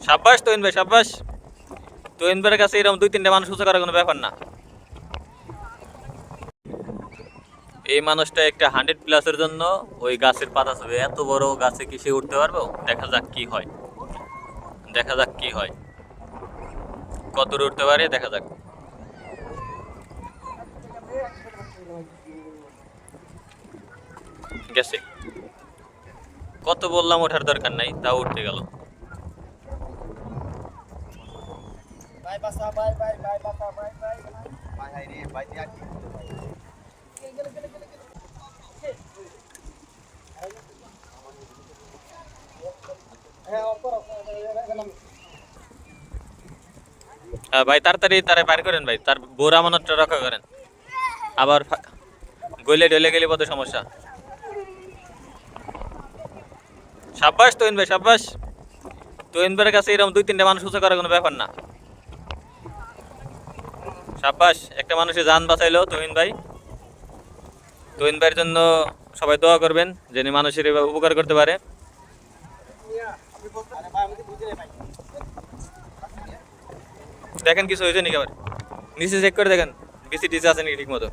সাব্বাস তুহিন ভাই, সাব্বাস। তুহিন ভাইয়ের কাছে এরকম 2-3টা মানুষ উঁচু করার কোনো ব্যাপার না। এই মানুষটা একটা 100+ জন্য ওই গাছের পাতা ছবি, এত বড় গাছে কি সে উঠতে পারবো? দেখা যাক কি হয়, দেখা যাক কি হয়, কত দূর উঠতে পারে দেখা যাক। গেছে, কত বললাম ওঠার দরকার নাই, তাও উঠতে গেল। ভাই তাড়াতাড়ি তারা বাইর করেন ভাই, তার বোর আমানতটা রক্ষা করেন। আবার গলে ঢলে গেলে কত সমস্যা। সাব্বাস তুহিন ভাই, সাব্বাস। তুহিন ভাইয়ের কাছে এরকম 2-3টা মানুষ উঁচু করার কোনো ব্যাপার না। সাব্বাস, একটা মানুষের জান বাঁচাইলো তুহিন ভাই। তুহিন ভাইয়ের জন্য সবাই দোয়া করবেন, যেন মানুষের এভাবে উপকার করতে পারে। দেখেন কিছু হয়েছে নাকি, আবার নিচে চেক করে দেখেন বিসি টিসি আছে নাকি ঠিক মতো।